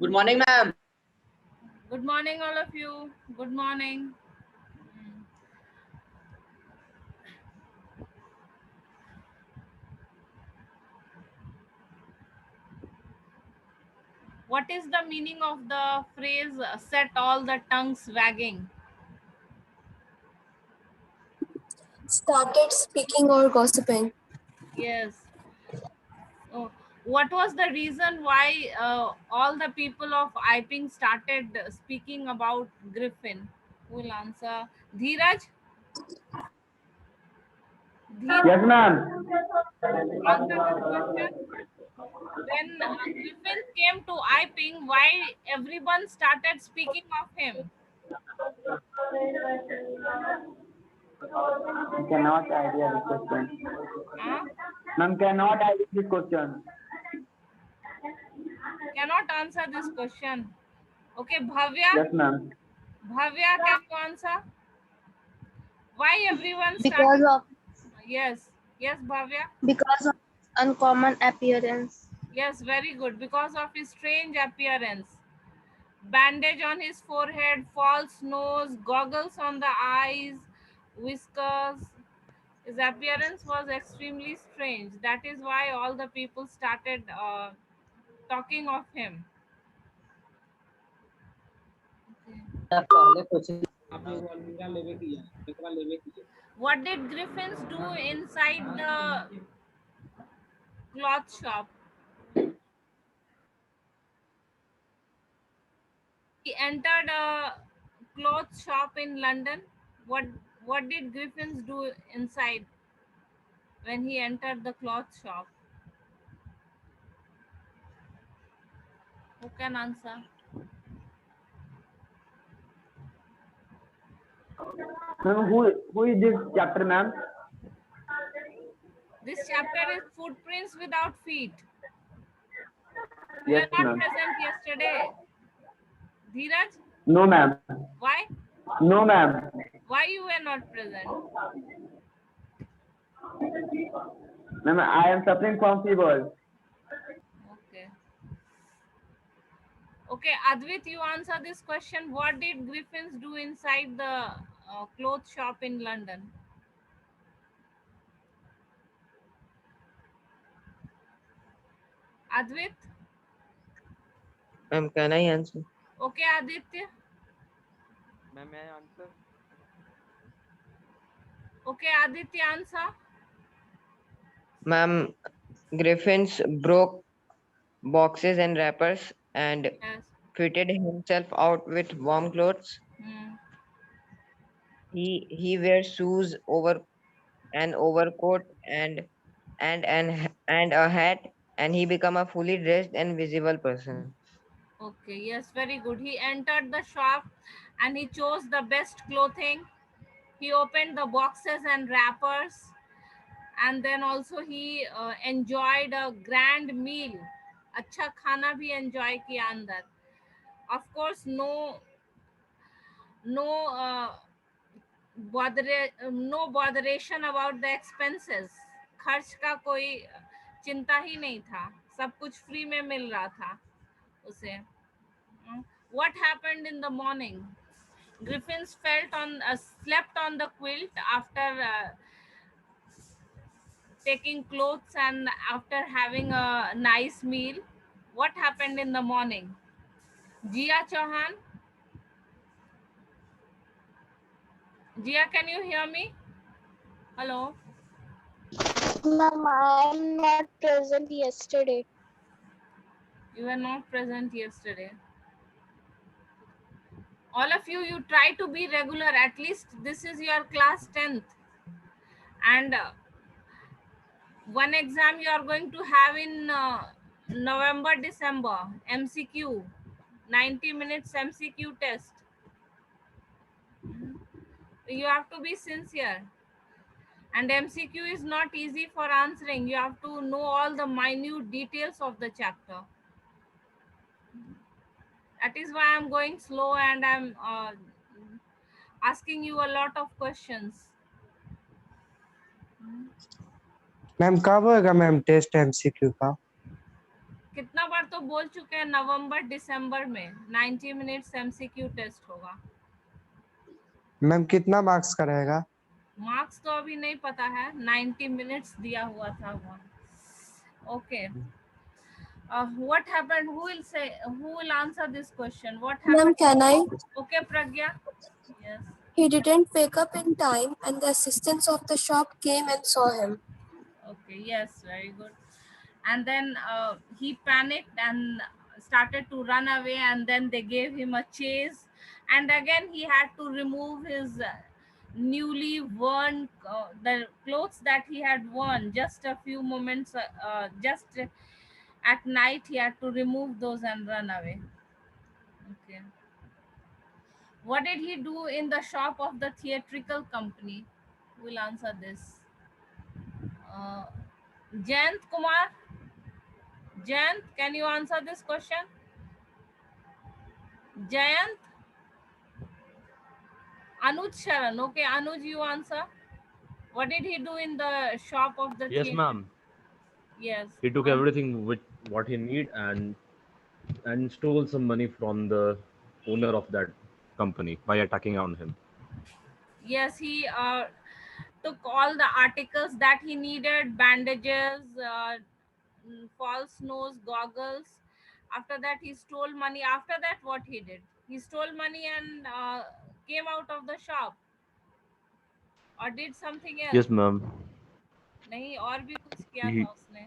Good morning, ma'am. Good morning, all of you. Good morning. What is the meaning of the phrase set all the tongues wagging? Started speaking or gossiping. Yes. Oh, what was the reason why all the people of Iping started speaking about Griffin? Who will answer? Dheeraj? Dheeraj, Yes, ma'am. answer this question. When Griffin came to Iping, why everyone started speaking of him? Cannot idea this question. Huh? Ma'am, cannot idea this question. Cannot answer this question. Okay, Bhavya. Yes, ma'am. Bhavya, can you answer? Why everyone started? Because of Yes, yes, Bhavya. because of uncommon appearance. Yes, very good. Because of his strange appearance. Bandage on his forehead, false nose, goggles on the eyes, whiskers. His appearance was extremely strange. That is why all the people started talking of him. What did Griffins do inside the cloth shop? He entered a clothes shop in London. What what did Griffins do inside when he entered the cloth shop? Who can answer? Ma'am, who is this chapter, ma'am? This chapter is footprints without feet. You Yes, were not ma'am. present yesterday. Dheeraj, No, ma'am. why? No, ma'am. Why you were not present? Ma'am, I am suffering from fever. Okay. Okay, Advit, you answer this question. What did Griffins do inside the cloth shop in London? Advit? Ma'am, can I answer? Okay, Aditya? Ma'am, may I answer? Okay, Aditya, answer. Ma'am, Griffins broke boxes and wrappers and Yes. fitted himself out with warm clothes. Hmm. He wears shoes over an overcoat and a hat, and he become a fully dressed and visible person. Okay, yes, very good. He entered the shop and he chose the best clothing. He opened the boxes and wrappers, and then also he enjoyed a grand meal. अच्छा खाना भी enjoy किया अंदर. Of course, no no botheration about the expenses. खर्च का कोई चिंता ही नहीं था. सब कुछ फ्री में मिल रहा था उसे. What happened in the morning? Griffins slept on the quilt after taking clothes and after having a nice meal. What happened in the morning? Jia Chauhan? Jia, can you hear me? Hello? Ma'am, I am not present yesterday. You were not present yesterday. All of you try to be regular. At least this is your class 10th. And one exam you are going to have in November, December, MCQ, 90 minutes MCQ test. You have to be sincere. And MCQ is not easy for answering. You have to know all the minute details of the chapter. That is why I'm going slow and I'm asking you a lot of questions. Ma'am कब होएगा ma'am test MCQ का? कितना बार तो बोल चुके हैं नवंबर दिसंबर में 90 minutes MCQ test होगा। मैम कितना मार्क्स का रहेगा? मार्क्स तो अभी नहीं पता है, 90 मिनट्स दिया हुआ था वो। Okay, what happened? Who will answer this question? What Ma'am, happened? can I? Okay, Pragya. Yes. He didn't wake up in time, and the assistants of the shop came and saw him. Okay, yes, very good. And then he panicked and started to run away, and then they gave him a chase, and again he had to remove his newly worn the clothes that he had worn just a few moments just at night. He had to remove those and run away. Okay, what did he do in the shop of the theatrical company? Who will answer this? uh, Jayant Kumar. Jayant, can you answer this question? Jayant? Anuj Sharan. Okay, Anuj, you answer. What did he do in the shop of the Yes, theater? ma'am. Yes. He took everything with what he need and stole some money from the owner of that company by attacking on him. Yes, he took all the articles that he needed, bandages, false nose, goggles. After that, he stole money. After that, what he did? He stole money and came out of the shop. Or did something else? Yes, ma'am. नहीं, और भी कुछ किया He था उसने.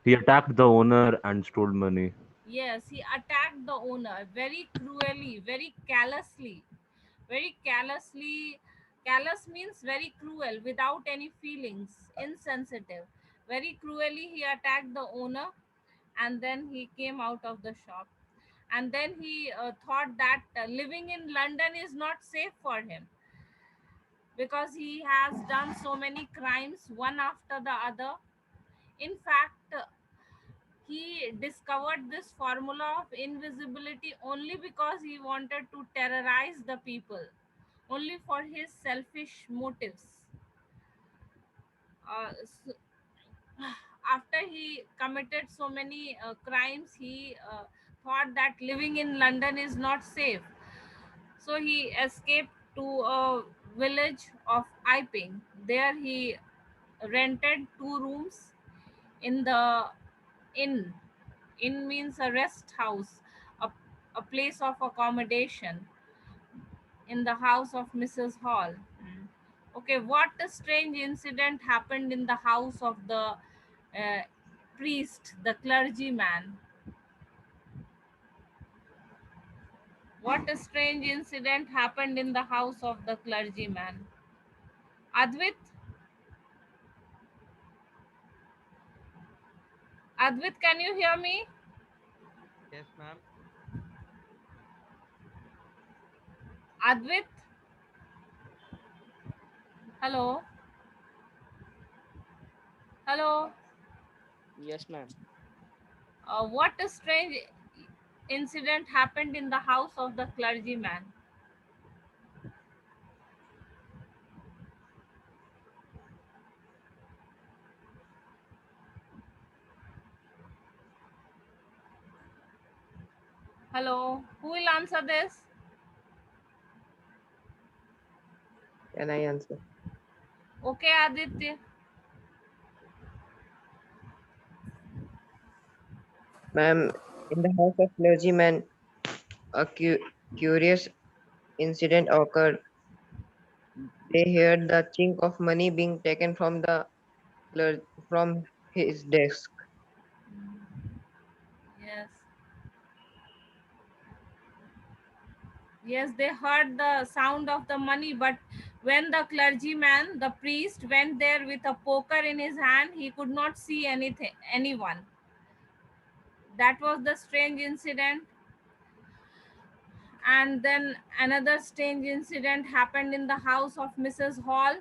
he attacked the owner and stole money. Yes, he attacked the owner very cruelly, very callously. Very callously. Callous means very cruel, without any feelings, insensitive. Very cruelly, he attacked the owner, and then he came out of the shop. And then he thought that living in London is not safe for him, because he has done so many crimes, one after the other. In fact, he discovered this formula of invisibility only because he wanted to terrorize the people, only for his selfish motives. So after he committed so many crimes, he thought that living in London is not safe. So he escaped to a village of Iping. There he rented 2 rooms in the inn. Inn means a rest house, a place of accommodation in the house of Mrs. Hall. Okay, what a strange incident happened in the house of the priest, the clergyman. What a strange incident happened in the house of the clergyman. Advit? Advit, can you hear me? Yes, ma'am. Advit? Hello? Hello? Yes, ma'am. What a strange incident happened in the house of the clergyman. Hello? Who will answer this? Can I answer? Okay, Aditya. Ma'am, in the house of clergyman, a curious incident occurred. They heard the chink of money being taken from the from his desk. Yes. Yes, they heard the sound of the money, but when the clergyman, the priest, went there with a poker in his hand, he could not see anyone. That was the strange incident. And then another strange incident happened in the house of Mrs. Hall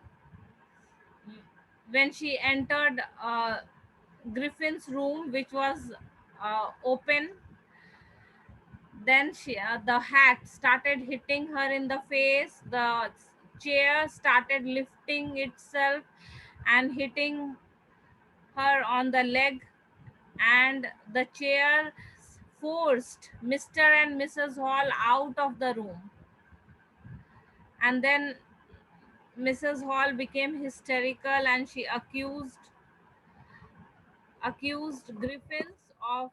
when she entered Griffin's room, which was open. Then the hat started hitting her in the face. The chair started lifting itself and hitting her on the leg, and the chair forced Mr. and Mrs. Hall out of the room. And then Mrs. Hall became hysterical and she accused Griffins of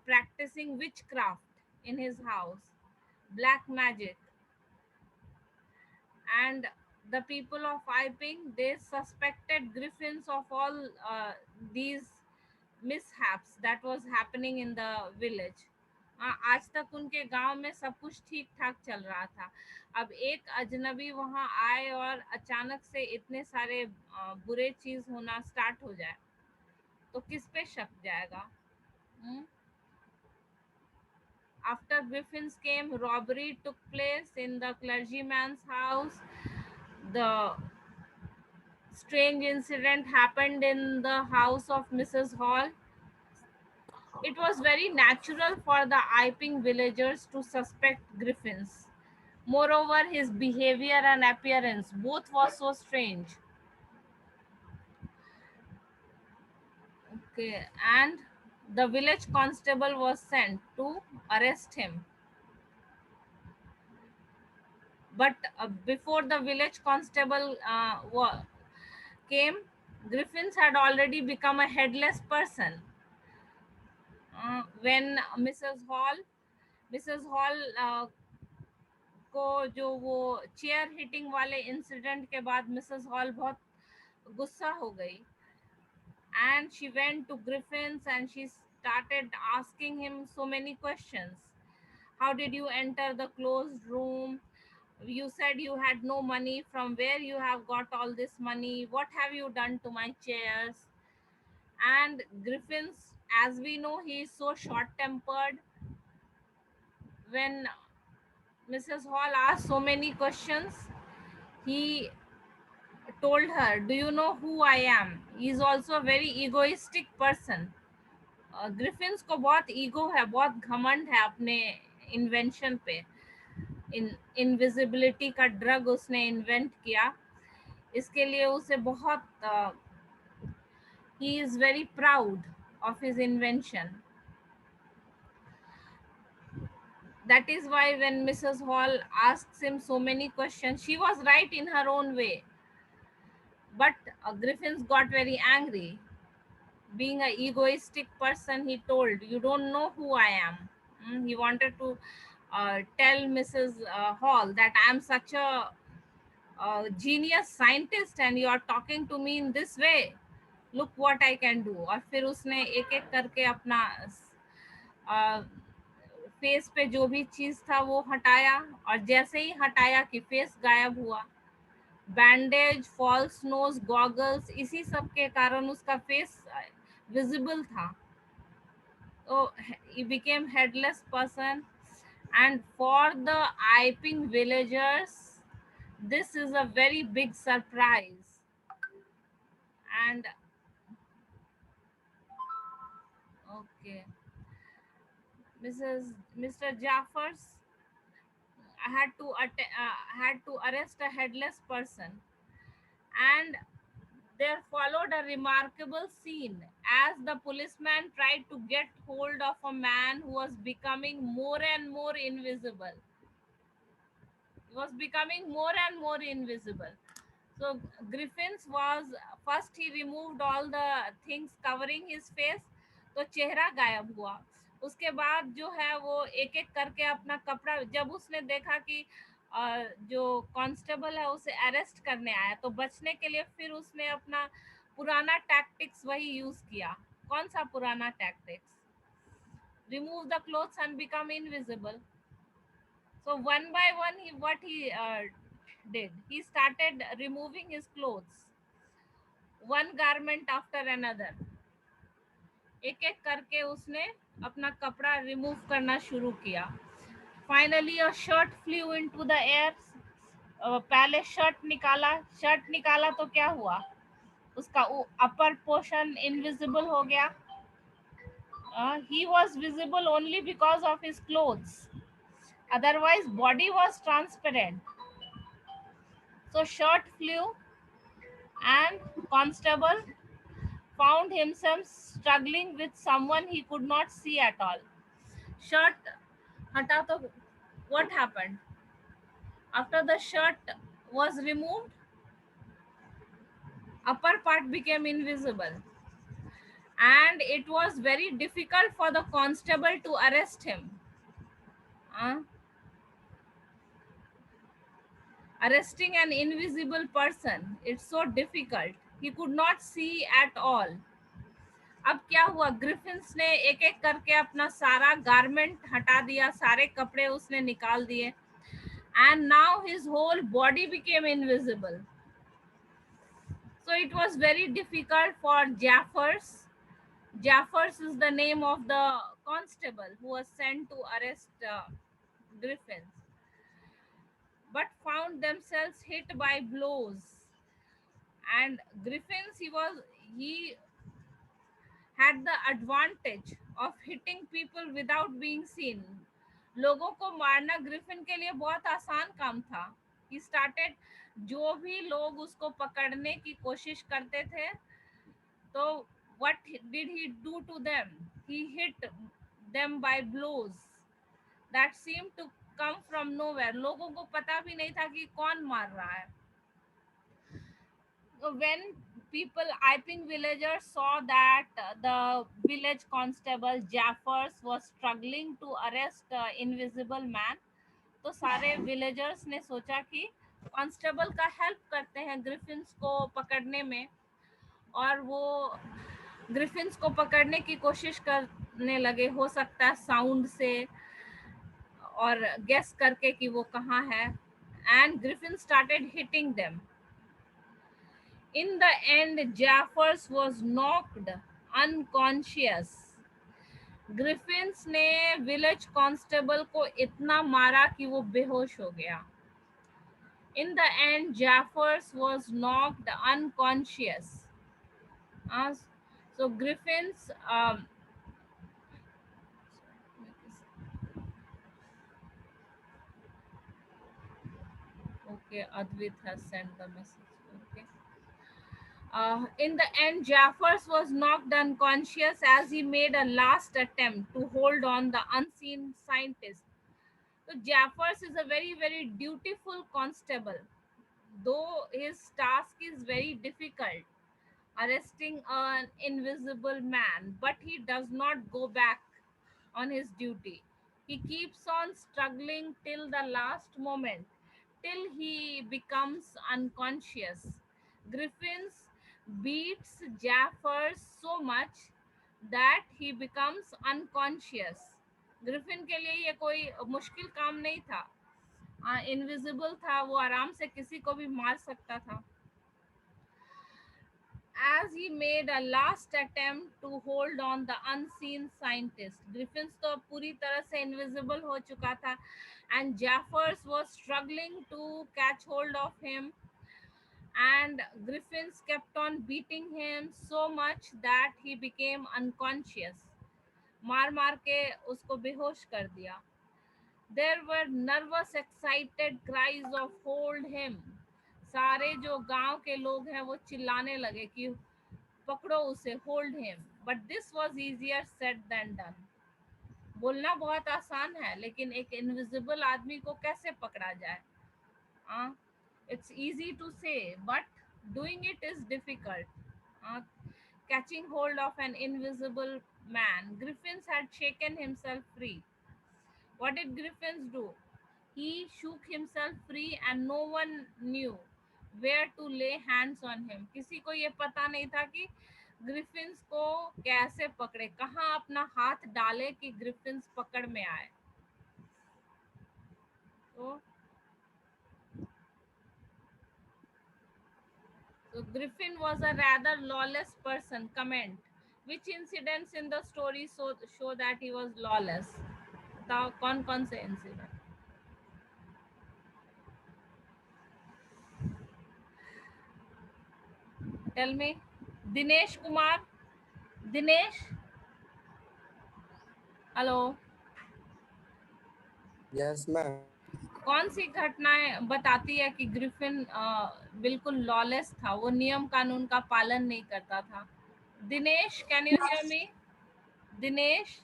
practicing witchcraft in his house, black magic. And the people of Iping, they suspected Griffins of all these mishaps that was happening in the village. आज तक उनके गांव में सब कुछ ठीक ठाक चल रहा था. अब एक अजनबी वहां आए और अचानक से इतने सारे बुरे चीज होना स्टार्ट हो जाए तो किस पे शक जाएगा? After Griffins came, robbery took place in the clergyman's house. The strange incident happened in the house of Mrs. Hall. It was very natural for the Iping villagers to suspect Griffins. Moreover, his behavior and appearance both was so strange. Okay, and the village constable was sent to arrest him. But before the village constable came, Griffins had already become a headless person. When Mrs. Hall को जो वो chair hitting वाले incident के बाद Mrs hall बहुत गुस्सा हो गई. And she went to Griffins and she started asking him so many questions. How did you enter the closed room? You said you had no money. From where you have got all this money? What have you done to my chairs? And Griffins, as we know, he is so short-tempered. When Mrs. Hall asked so many questions, he told her, do you know who I am? He is also a very egoistic person. Griffin's को बहुत ego है, बहुत घमंड है अपने invention पे. Invisibility का drug उसने इन्वेंट किया, इसके लिए उसे बहुत he is very proud of his invention. That is why when Mrs. Hall asks him so many questions, she was right in her own way. But Griffins got very angry. Being an egoistic person, he told, you don't know who I am. He wanted to tell Mrs. Hall that I am such a genius scientist and you are talking to me in this way. Look what I can do. और फिर उसने एक एक करके अपना face पे जो भी चीज था वो हटाया, और जैसे ही हटाया कि फेस गायब हुआ. बैंडेज, फॉल्स नोज, गॉगल्स, इसी सब के कारण उसका फेस विजिबल था. तो he became headless person. And for the Iping villagers, this is a very big surprise. And okay, Mr. Jaffers had to arrest a headless person, and there followed a remarkable scene as the policeman tried to get hold of a man who was becoming more and more invisible. He was becoming more and more invisible. So Griffins was first, he removed all the things covering his face, तो चेहरा गायब हुआ. उसके बाद जो है वो एक एक करके अपना कपड़ा, जब उसने देखा कि जो कांस्टेबल है उसे अरेस्ट करने आया, तो बचने के लिए फिर उसने अपना पुराना टैक्टिक्स वही यूज किया. कौन सा पुराना tactics? Remove the clothes and become invisible. So one by one, what he did, he started removing his clothes, one garment after another. एक एक करके उसने अपना कपड़ा रिमूव करना शुरू किया. Finally a shirt flew into the air. पहले शर्ट निकाला तो क्या हुआ, उसका अपर पोर्शन इनविजिबल हो गया. He was visible only because of his clothes. Otherwise, body was transparent. So shirt flew, and constable found himself struggling with someone he could not see at all. shirt hata to what happened? After the shirt was removed, upper part became invisible, and it was very difficult for the constable to arrest him. Arresting an invisible person, it's so difficult. He could not see at all. अब क्या हुआ, Griffin's ने एक एक करके अपना सारा garment हटा दिया, सारे कपड़े उसने निकाल दिए, and now his whole body became invisible. So it was very difficult for Jaffers. Jaffers is the name of the constable who was sent to arrest Griffins, but found themselves hit by blows. And Griffins, he had the advantage of hitting people without being seen. लोगों को मारना Griffin के लिए बहुत आसान काम था. He started, जो भी लोग उसको पकड़ने की कोशिश करते थे, तो what did he do to them? He hit them by blows that seemed to come from nowhere. लोगों को पता भी नहीं था कि कौन मार रहा है. When people, I think villagers saw that the village constable Jaffers was struggling to arrest invisible man, तो सारे villagers ने सोचा कि कांस्टेबल का हेल्प करते हैं ग्रिफिन्स को पकड़ने में, और वो ग्रिफिन्स को पकड़ने की कोशिश करने लगे, हो सकता है साउंड से और गेस करके कि वो कहाँ है, and Griffin started hitting them. In the end, Jaffers was knocked unconscious. Griffins ने village constable को इतना मारा कि वो बेहोश हो गया. In the end, Jaffers was knocked unconscious. So Griffins okay, Advait has sent the message. Okay. In the end, Jaffers was knocked unconscious as he made a last attempt to hold on the unseen scientist. So Jaffers is a very, very dutiful constable, though his task is very difficult, arresting an invisible man, but he does not go back on his duty. He keeps on struggling till the last moment, till he becomes unconscious. Griffins beats Jaffers so much that he becomes unconscious. Griffin के लिए ये कोई मुश्किल काम नहीं था, invisible था, वो आराम से किसी को भी मार सकता था. As he made a last attempt to hold on the unseen scientist, Griffins तो पूरी तरह से इनविजिबल हो चुका था, and Jaffers was struggling to catch hold of him, and Griffins kept on beating him so much that he became unconscious. मार मार के उसको बेहोश कर दिया. There were nervous, excited cries of hold him. सारे जो गांव के लोग हैं वो चिल्लाने लगे कि पकड़ो उसे, hold him. But this was easier said than done. बोलना बहुत आसान है, लेकिन एक इनविजिबल आदमी को कैसे पकड़ा जाए? It's easy to say, but doing it is difficult. Catching hold of an invisible man, Griffins had shaken himself free. What did Griffins do? He shook himself free and no one knew where to lay hands on him. किसी को ये पता नहीं था कि Griffin's को कैसे पकड़े, कहाँ अपना हाथ डाले कि ग्रिफिन्स पकड़ में आए. So Griffin was a rather lawless person. Comment. Which incidents in the story show that he was lawless? बताओ कौन से incident? Tell me. Dinesh Kumar. Dinesh, hello. Yes ma'am. कौन सी घटनाएं बताती है कि ग्रिफिन बिल्कुल लॉलेस था, वो नियम कानून का पालन नहीं करता था? Dinesh, can you hear me? Dinesh,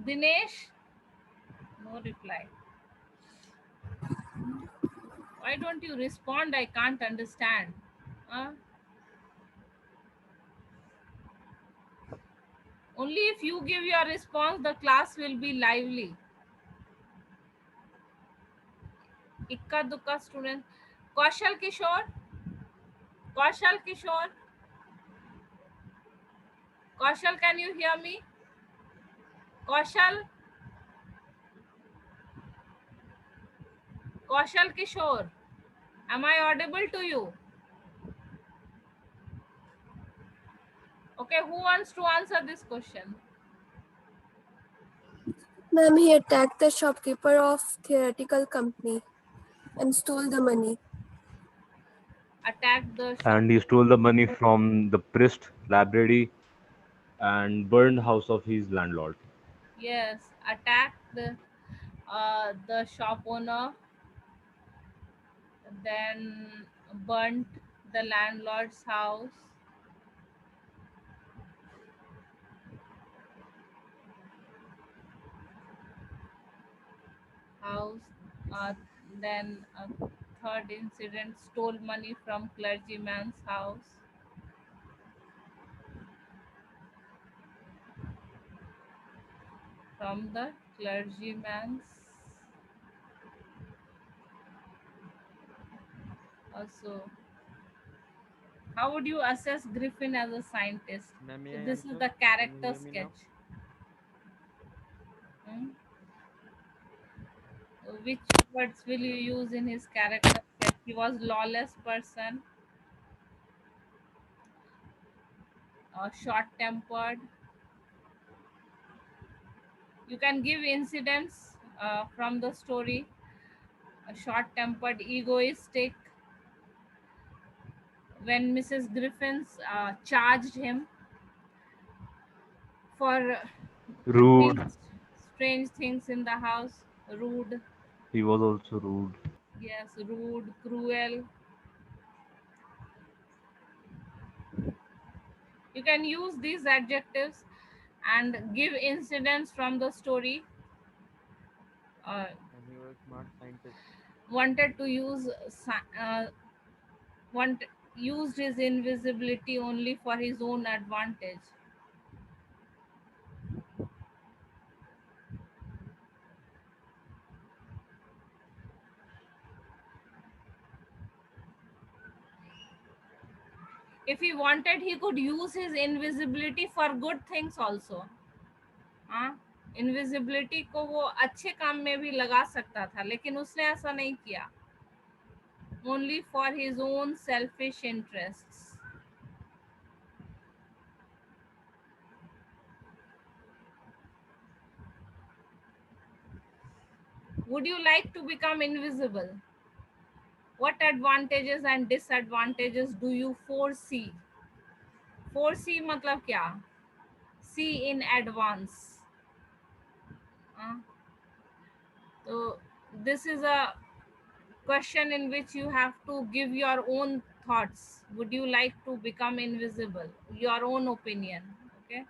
Dinesh, no reply. Why don't you respond? I can't understand. Huh? Only if you give your response, the class will be lively. Ikka dukka student. Kaushal Kishore. Kaushal Kishore. Kaushal, can you hear me? Kaushal. Kaushal Kishore. Am I audible to you? Okay, who wants to answer this question? Ma'am, he attacked the shopkeeper of theatrical company and stole the money. Attacked the shop. And he stole the money from the priest library and burned house of his landlord. Yes, attacked the shop owner, then burnt the landlord's house. Uh, then third incident, stole money from clergyman's house. From the clergyman's. Also, how would you assess Griffin as a scientist? Ma'am, may So I this is answer? the Can character you hear me now? sketch. Hmm? Which words will you use in his character sketch? He was lawless person, short-tempered. You can give incidents from the story. Short-tempered, egoistic. When Mrs. Griffins charged him for Rude. doing strange things in the house, rude. He was also rude. Yes, rude, cruel. You can use these adjectives and give incidents from the story. And he was a smart scientist. Wanted to use used his invisibility only for his own advantage. If he wanted, he could use his invisibility for good things also. हाँ, invisibility को वो अच्छे काम में भी लगा सकता था, लेकिन उसने ऐसा नहीं किया. Only for his own selfish interests. Would you like to become invisible? What advantages and disadvantages do you foresee? Foresee मतलब क्या? See in advance. So this is a question in which you have to give your own thoughts. Would you like to become invisible? Your own opinion. Okay.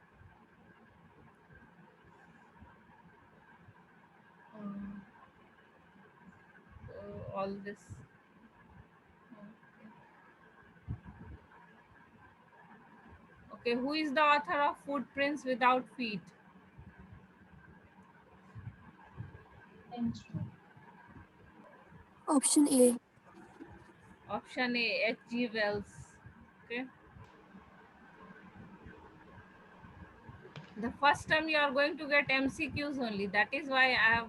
So all this. Okay. Who is the author of Footprints Without Feet? Option A. Option A, H.G. Wells. Okay. The first time you are going to get MCQs only. That is why I have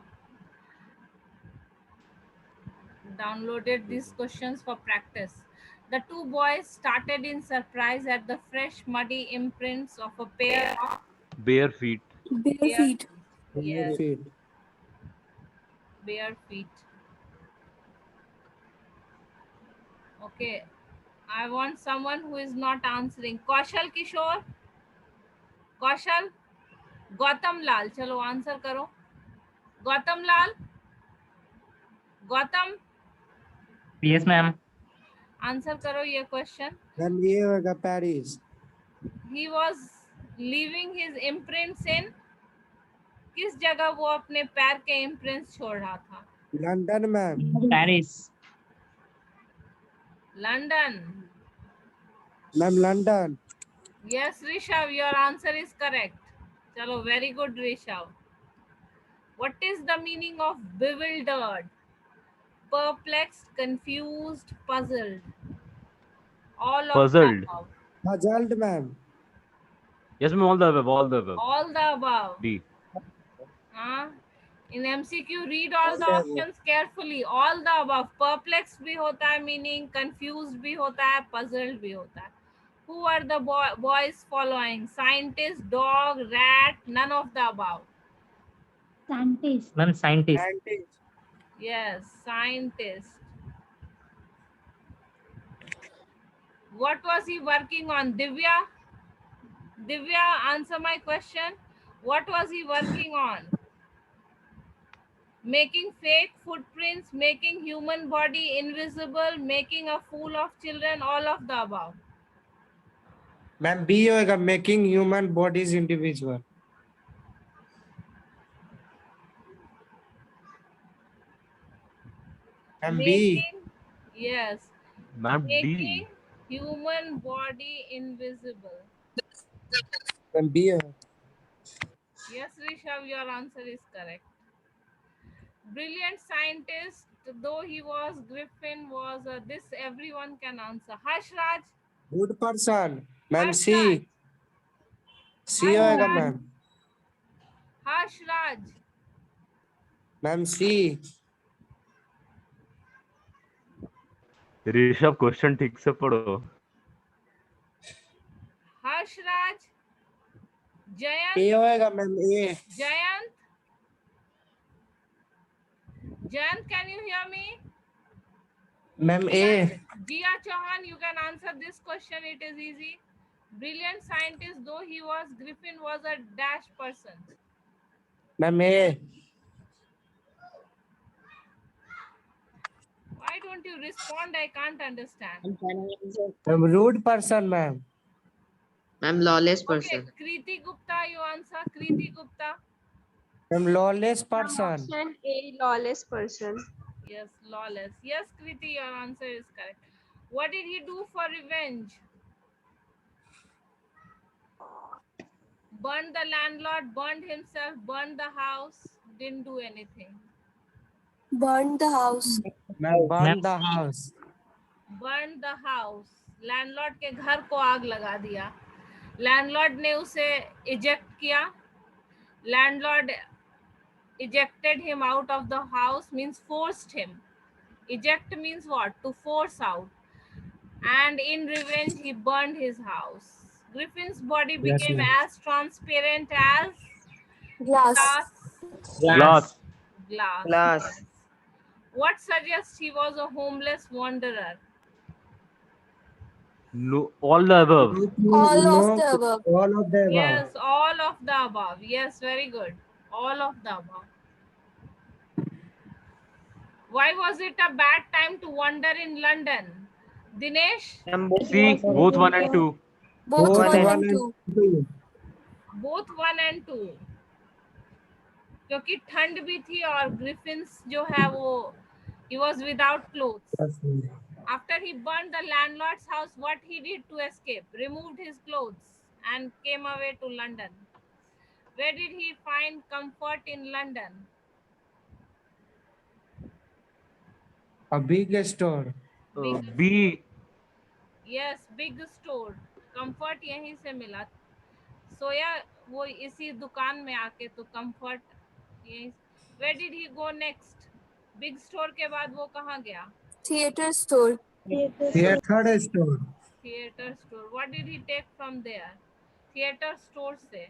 downloaded these questions for practice. The two boys started in surprise at the fresh, muddy imprints of a pair of Bare feet. Bare bare feet. feet. Bare Yes, feet. bare feet. Okay. I want someone who is not answering. Kaushal Kishore. Kaushal. Gautam Lal. Chalo answer karo. Gautam Lal. Gautam. Yes, ma'am. Answer करो ये question. Ma'am ये होगा Paris. He was leaving his imprints in किस जगह वो अपने पैर के इम्प्रिंट्स छोड़ रहा था? London ma'am. Paris. London. Ma'am London. Yes, Rishav, your answer is correct. Chalo, very good, Rishav. What is the meaning of bewildered? Perplexed, confused, puzzled. All of the Puzzled. above. Puzzled ma'am. Yes, ma'am. All the above. All the above. All the above. D. Huh? In MCQ, read all the options carefully. All the above. Perplexed भी होता है meaning, confused भी होता है, puzzled भी होता है. Who are the boys following? Scientist, dog, rat, none of the above. Scientist. Ma'am, scientist. Scientist. Yes, scientist. What was he working on? Divya? Divya, answer my question. What was he working on? Making fake footprints, making human body invisible, making a fool of children, all of the above. Ma'am B होएगा, making human bodies individual. Ma'am B. Making, yes, Ma'am, making D. human body invisible. Ma'am B है। Yes, Rishabh, your answer is correct. Brilliant scientist, though he was Griffin, was this everyone can answer. Harsh Raj, good person ma'am Harsh C. Raj, C होएगा ma'am. Harsh Raj. Ma'am C. Rishabh question ठीक से पढ़ो। Harsh Raj, Jayant, A होएगा ma'am A. Jayant, Jayant, can you hear me? Ma'am A. Jia Chauhan, you can answer this question. It is easy. Brilliant scientist, though he was Griffin, was a dash person. Ma'am A. Why don't you respond? I can't understand. Ma'am rude person ma'am. I'm lawless Okay, person. Kriti Gupta, you answer. Kriti Gupta. Ma'am lawless person. Option A, lawless person. Yes, lawless. Yes, Kriti, your answer is correct. What did he do for revenge? Burned the landlord, burned himself, burned the house, didn't do anything. Burned the house. Ma'am burn the house. Burned the house. Landlord के घर को आग लगा दिया. Landlord ने उसे eject किया. Landlord ejected him out of the house, means forced him. Eject means what? To force out. And in revenge, he burned his house. Griffin's body Yes, became ma'am. as transparent as Glass. glass. Glass. Yes. What suggests he was a homeless wanderer? No, all the above. All of the above. All of the above। Yes, all of the above. Yes, very good. All of the above. Why was it a bad time to wander in London? Dinesh? C. Both 1 and 2. Both Both 1 one and 2. two। Both 1 and 2. क्योंकि ठंड भी थी और Griffin's जो है वो he was without clothes. Yes, ma'am. After he burned the landlord's house, what he did to escape? Removed his clothes and came away to London. Where did he find comfort in London? A big store। B. Yes, big store. Comfort यहीं से मिला. सोया वो इसी दुकान में आके तो comfort यहीं. Where did he go next? Big store के बाद वो कहाँ गया? Theater store. Theatre store. Theater store. What did he take from there? Theater store से.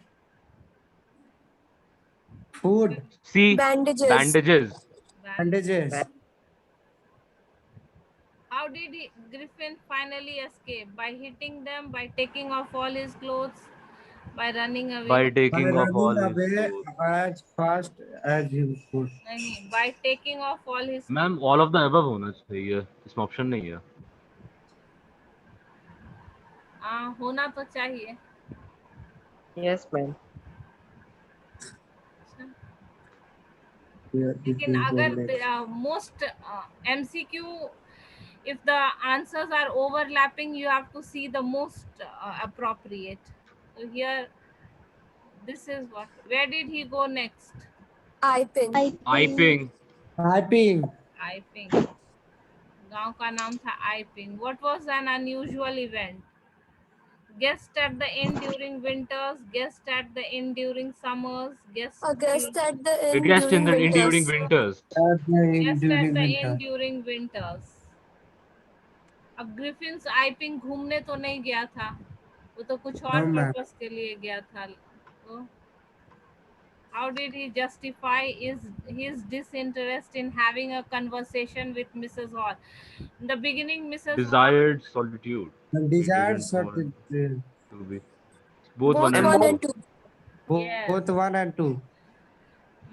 Food. C. Bandages. Bandages. Bandages. How did Griffin finally escape? By hitting them, by taking off all his clothes, by running away? By taking By off all running his away clothes. as fast as you could। नहीं, by taking off all his. Ma'am, all of the above होना चाहिए. इसमें option नहीं है. होना तो चाहिए. Yes, ma'am. लेकिन अगर most MCQ, if the answers are overlapping, you have to see the most appropriate. So here, this is what. Where did he go next? I pin. Iping. Typing. Iping. गांव का नाम था Iping. What was an unusual event? Guest at the inn during winters, guest at the inn during summers, guest A guest at the The inn guest in during the during winters. winters. guest at the inn during winters. अब Griffin's आइपिंग घूमने तो नहीं गया था, वो तो कुछ और No, ma'am. पर्पस के लिए गया था. तो how did he justify his disinterest in having a conversation with Mrs. Hall? In the beginning, Mrs. Hall, Desired solitude. The He desired didn't want certificate. to be. Both one Both and one two. and two. Yes. Both 1 and 2.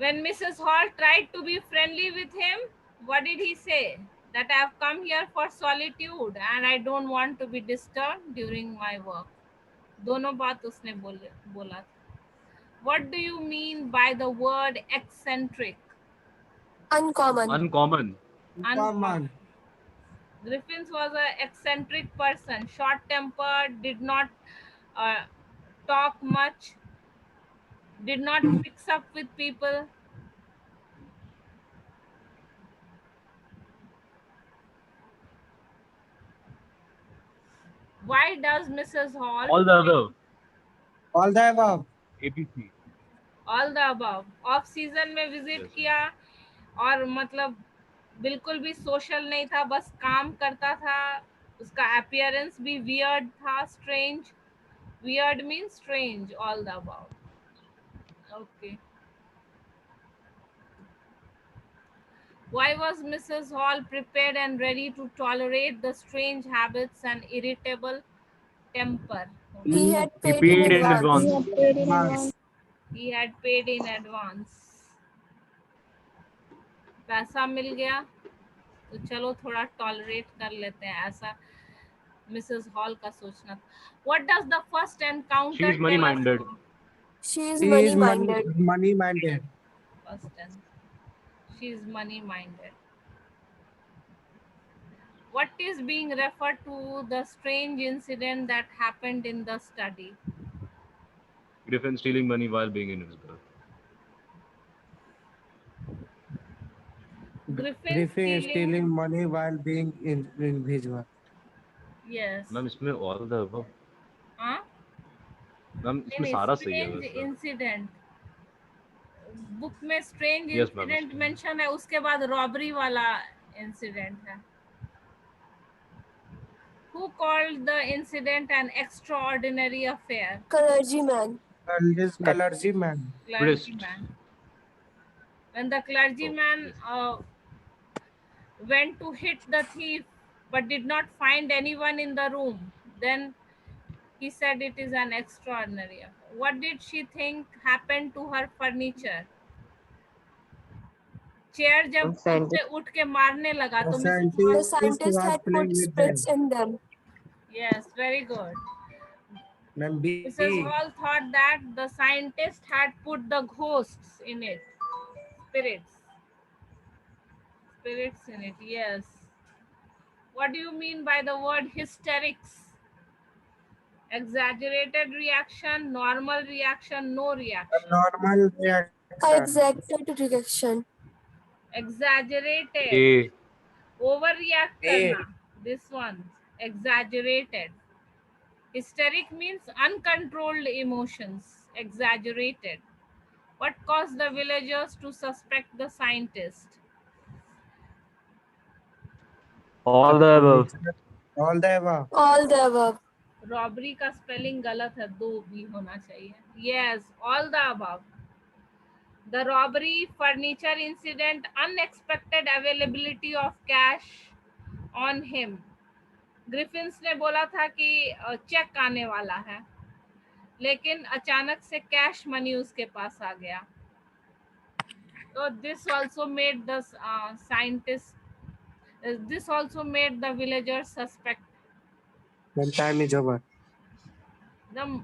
when Mrs. Hall tried to be friendly with him, what did he say? That I have come here for solitude and I don't want to be disturbed during my work. दोनों बात उसने बोला था. What do you mean by the word eccentric? Uncommon. Uncommon. Uncommon. Griffiths was an eccentric person, short-tempered, did not talk much, did not mix up with people. Why does Mrs. Hall? All the above. All the above. ABC. All the above. Off season में visit Yes. किया और मतलब बिल्कुल भी social नहीं था, बस काम करता था. उसका appearance भी weird था, strange. Weird means strange. All the above. Okay. Why was Mrs. Hall prepared and ready to tolerate the strange habits and irritable temper? He had He paid paid in in advance. advance. He had paid in advance. पैसा मिल गया तो चलो थोड़ा tolerate कर लेते हैं, ऐसा Mrs hall का सोचना. What does the first encounter She is money tell us minded. about? She is He money is minded. money minded. First and she is money minded. What is being referred to the strange incident that happened in the study? Griffin stealing money while being in his berth. Griffin is stealing money while being in his work. Yes. Ma'am इसमें all the above. हाँ? Ma'am इसमें सारा सही है Strange वैसे. incident. Book में strange Yes, ma'am. incident mention है, उसके बाद robbery वाला incident है. Who called the incident an extraordinary affair? Clergyman. Clergyman. Clergyman. When the clergyman went to hit the thief but did not find anyone in the room, then he said it is an extraordinary affair. What did she think happened to her furniture? Chair जब उससे उठ के मारने लगा तो The scientist had put spirits in them. Yes, very good. Ma'am, B. Mrs. Hall thought that the scientist had put the ghosts in it. Spirits in it, yes. What do you mean by the word hysterics? Exaggerated reaction, normal reaction, no reaction. Normal reaction. Exaggerated reaction. Exaggerated. A. Overreact A. करना. This one, exaggerated. Hysteric means uncontrolled emotions, exaggerated. What caused the villagers to suspect the scientist? All the above. All the above. All the above. Robbery का spelling गलत है, दो भी होना चाहिए. Yes, all the above. The robbery, furniture incident, unexpected availability of cash on him. Griffin's ने बोला था कि चेक आने वाला है, लेकिन अचानक से कैश मनी उसके पास आ गया. So this also made the scientist. This also made the villagers suspect. When time is over. The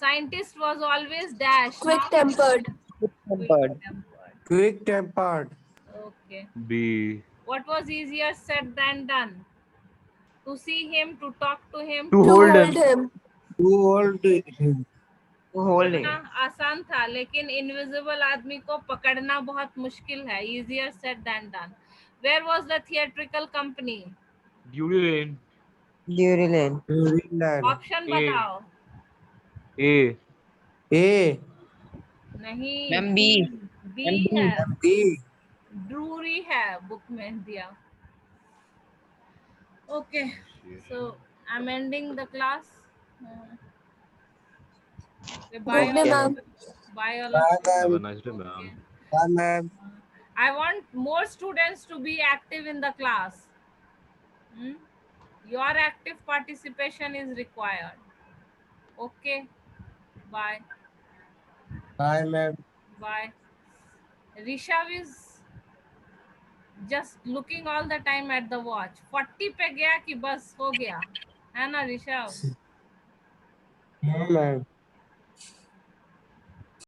Scientist was always dash. quick not tempered, Quick-tempered. quick-tempered. Quick-tempered. Okay. B. What was easier said than done? To see him, to talk to him, To to hold hold him. him, Too old. Holding. आसान था, लेकिन invisible आदमी को पकड़ना बहुत मुश्किल है. Easier said than done. Where was the theatrical company? Drury Lane. Drury Lane. Greenland. Option A. बताओ. A. A. नहीं. Ma'am, B. B Ma'am, B. है. B. ड्रूरी है बुक में दिया. Okay. So I'm ending the class. Okay, bye good day, all. ma'am. Bye all. Bye, Have a ma'am. nice day, Okay. ma'am. Bye, ma'am. I want more students to be active in the class. Hmm? Your active participation is required. Okay. Bye. Bye, ma'am. Bye. Rishav is just looking all the time at the watch. 40 पे गया कि बस हो गया है ना Rishabh? No, ma'am.